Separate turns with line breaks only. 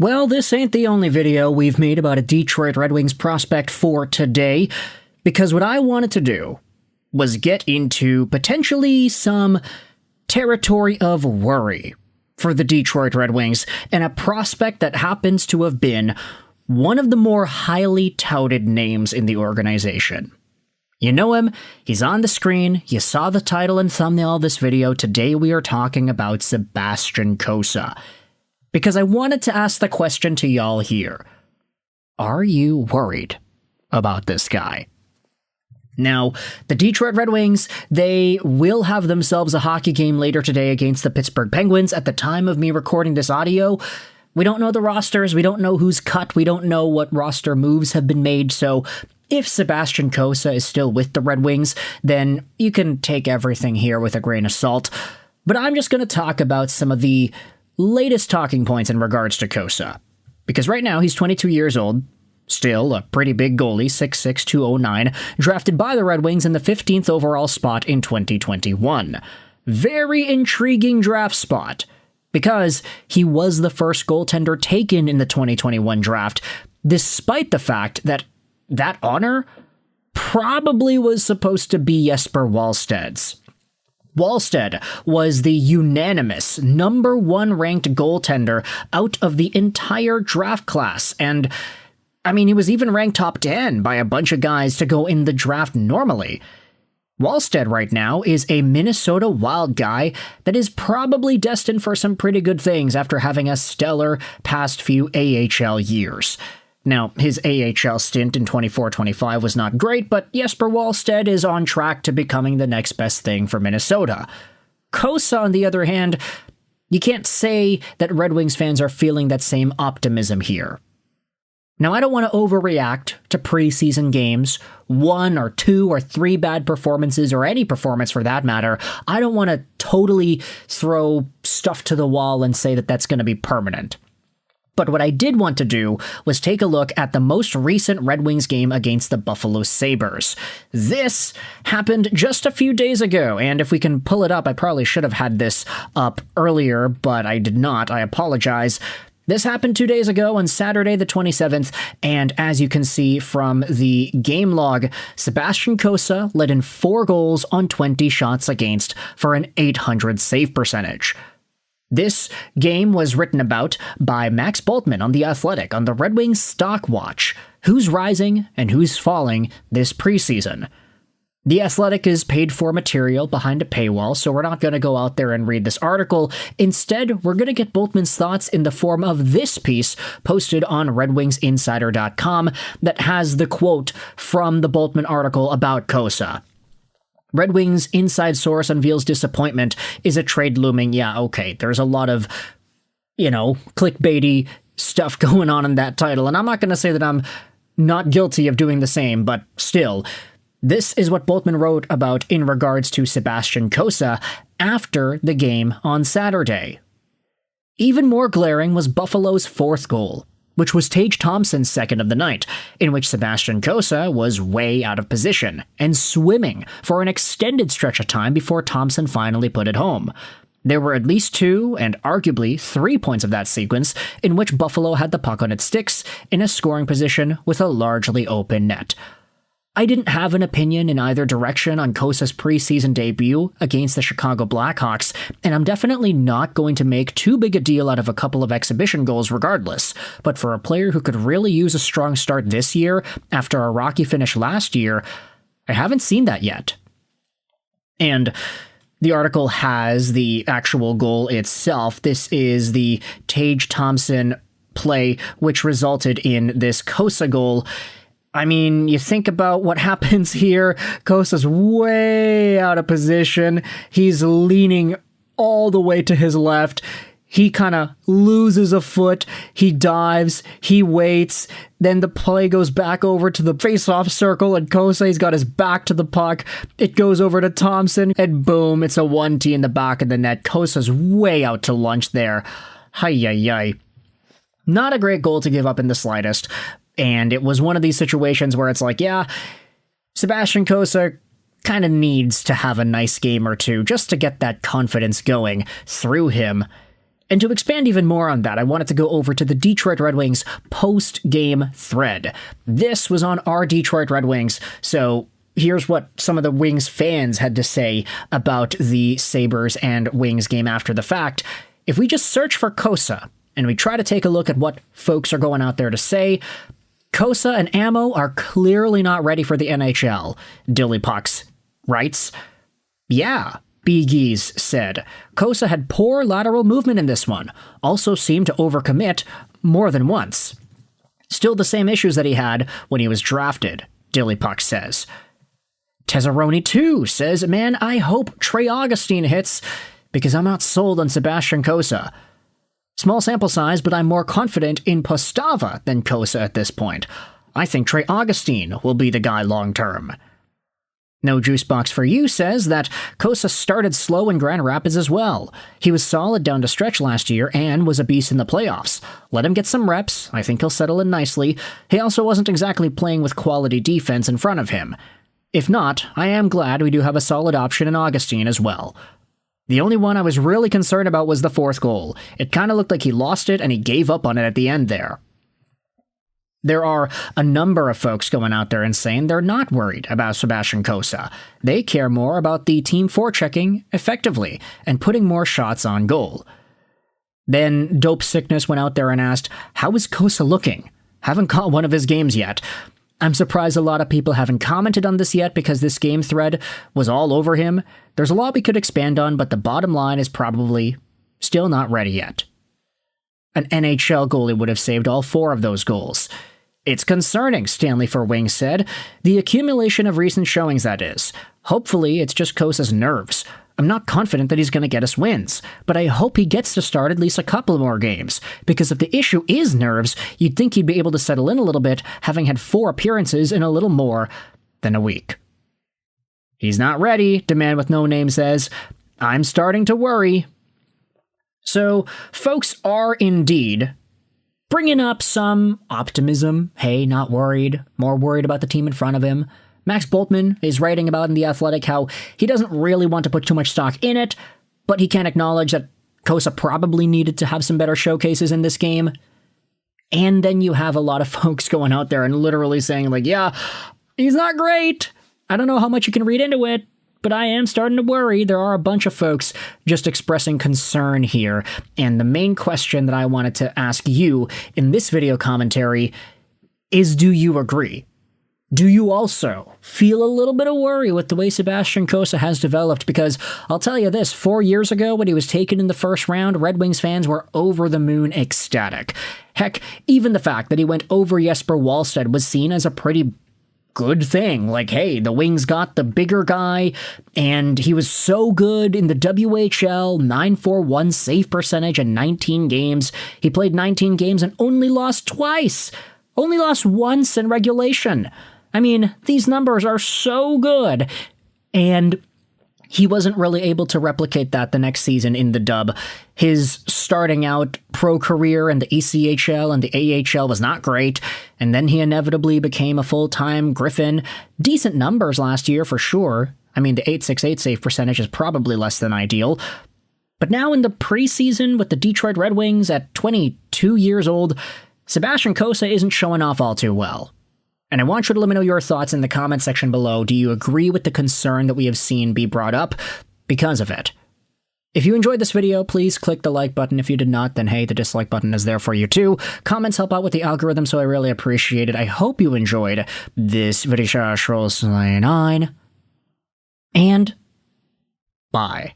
Well, this ain't the only video we've made about a Detroit Red Wings prospect for today, because what I wanted to do was get into potentially some territory of worry for the Detroit Red Wings, and a prospect that happens to have been one of the more highly touted names in the organization. You know him, he's on the screen, you saw the title and thumbnail of this video. Today we are talking about Sebastian Cossa. Because I wanted to ask the question to y'all here. Are you worried about this guy? Now, the Detroit Red Wings, they will have themselves a hockey game later today against the Pittsburgh Penguins. At the time of me recording this audio, we don't know the rosters, we don't know who's cut, we don't know what roster moves have been made, so if Sebastian Cossa is still with the Red Wings, then you can take everything here with a grain of salt. But I'm just going to talk about some of the latest talking points in regards to Cossa. Because right now, he's 22 years old, still a pretty big goalie, 6'6", 209, drafted by the Red Wings in the 15th overall spot in 2021. Very intriguing draft spot, because he was the first goaltender taken in the 2021 draft, despite the fact that that honor probably was supposed to be Jesper Wallsted's. Wallsted was the unanimous number one ranked goaltender out of the entire draft class, and I mean, he was even ranked top 10 by a bunch of guys to go in the draft normally. Wallsted right now is a Minnesota Wild guy that is probably destined for some pretty good things after having a stellar past few AHL years. Now, his AHL stint in 24-25 was not great, but Jesper Wallsted is on track to becoming the next best thing for Minnesota. Cossa, on the other hand, you can't say that Red Wings fans are feeling that same optimism here. Now, I don't want to overreact to preseason games, 1 or 2 or 3 bad performances, or any performance for that matter. I don't want to totally throw stuff to the wall and say that that's going to be permanent. But what I did want to do was take a look at the most recent Red Wings game against the Buffalo Sabres. This happened just a few days ago, and if we can pull it up, I probably should have had this up earlier, but I did not. I apologize. This happened 2 days ago on Saturday the 27th, and as you can see from the game log, Sebastian Cossa led in 4 goals on 20 shots against for an .800 save percentage. This game was written about by Max Bultman on The Athletic on the Red Wings Stock Watch, who's rising and who's falling this preseason. The Athletic is paid for material behind a paywall, so we're not going to go out there and read this article. Instead, we're going to get Bultman's thoughts in the form of this piece posted on RedWingsInsider.com that has the quote from the Bultman article about Cossa. Red Wings inside source unveils disappointment. Is a trade looming? Yeah, okay. There's a lot of, clickbaity stuff going on in that title, and I'm not going to say that I'm not guilty of doing the same, but still, this is what Bultman wrote about in regards to Sebastian Cossa after the game on Saturday. Even more glaring was Buffalo's 4th goal, which was Tage Thompson's second of the night, in which Sebastian Cossa was way out of position and swimming for an extended stretch of time before Thompson finally put it home. There were at least 2 and arguably 3 points of that sequence in which Buffalo had the puck on its sticks in a scoring position with a largely open net. I didn't have an opinion in either direction on Cossa's preseason debut against the Chicago Blackhawks, and I'm definitely not going to make too big a deal out of a couple of exhibition goals regardless. But for a player who could really use a strong start this year after a rocky finish last year, I haven't seen that yet. And the article has the actual goal itself. This is the Tage Thompson play, which resulted in this Cossa goal. I mean, you think about what happens here. Cossa's way out of position. He's leaning all the way to his left. He kind of loses a foot. He dives. He waits. Then the play goes back over to the face-off circle, and Cossa, he's got his back to the puck. It goes over to Thompson, and boom, it's a 1-T in the back of the net. Cossa's way out to lunch there. Hi-yi-yi. Not a great goal to give up in the slightest. And it was one of these situations where it's like, yeah, Sebastian Cossa kind of needs to have a nice game or two just to get that confidence going through him. And to expand even more on that, I wanted to go over to the Detroit Red Wings post-game thread. This was on our Detroit Red Wings, so here's what some of the Wings fans had to say about the Sabres and Wings game after the fact. If we just search for Cossa, and we try to take a look at what folks are going out there to say, Cossa and Ammo are clearly not ready for the NHL, Dillypucks writes. Yeah, Beegees said. Cossa had poor lateral movement in this one, also seemed to overcommit more than once. Still the same issues that he had when he was drafted, Dillypuck says. Tezzaroni too says, man, I hope Trey Augustine hits, because I'm not sold on Sebastian Cossa. Small sample size, but I'm more confident in Postava than Cossa at this point. I think Trey Augustine will be the guy long term. No Juice Box for You says that Cossa started slow in Grand Rapids as well. He was solid down to stretch last year and was a beast in the playoffs. Let him get some reps. I think he'll settle in nicely. He also wasn't exactly playing with quality defense in front of him. If not, I am glad we do have a solid option in Augustine as well. The only one I was really concerned about was the fourth goal. It kind of looked like he lost it and he gave up on it at the end there. There are a number of folks going out there and saying they're not worried about Sebastian Cossa. They care more about the team forechecking effectively and putting more shots on goal. Then Dope Sickness went out there and asked, how is Cossa looking? Haven't caught one of his games yet. I'm surprised a lot of people haven't commented on this yet because this game thread was all over him. There's a lot we could expand on, but the bottom line is probably still not ready yet. An NHL goalie would have saved all 4 of those goals. It's concerning, Stanley for Wings said. The accumulation of recent showings, that is. Hopefully, it's just Kossa's nerves. I'm not confident that he's going to get us wins, but I hope he gets to start at least a couple more games, because if the issue is nerves, you'd think he'd be able to settle in a little bit, having had 4 appearances in a little more than a week. He's not ready, Demand with No Name says. I'm starting to worry. So, folks are indeed bringing up some optimism. Hey, not worried. More worried about the team in front of him. Max Boltman is writing about in The Athletic how he doesn't really want to put too much stock in it, but he can acknowledge that Cossa probably needed to have some better showcases in this game. And then you have a lot of folks going out there and literally saying, like, yeah, he's not great. I don't know how much you can read into it, but I am starting to worry. There are a bunch of folks just expressing concern here. And the main question that I wanted to ask you in this video commentary is, do you agree? Do you also feel a little bit of worry with the way Sebastian Cossa has developed? Because I'll tell you this, 4 years ago when he was taken in the first round, Red Wings fans were over the moon ecstatic. Heck, even the fact that he went over Jesper Wallstedt was seen as a pretty good thing. Like, hey, the Wings got the bigger guy, and he was so good in the WHL, 941 save percentage in 19 games. He played 19 games and only lost twice. Only lost once in regulation. I mean, these numbers are so good. And he wasn't really able to replicate that the next season in the dub. His starting out pro career in the ECHL and the AHL was not great, and then he inevitably became a full-time Griffin. Decent numbers last year for sure. I mean, the .868 save percentage is probably less than ideal. But now in the preseason with the Detroit Red Wings at 22 years old, Sebastian Cossa isn't showing off all too well. And I want you to let me know your thoughts in the comment section below. Do you agree with the concern that we have seen be brought up because of it? If you enjoyed this video, please click the like button. If you did not, then hey, the dislike button is there for you too. Comments help out with the algorithm, so I really appreciate it. I hope you enjoyed this video. 9 and bye.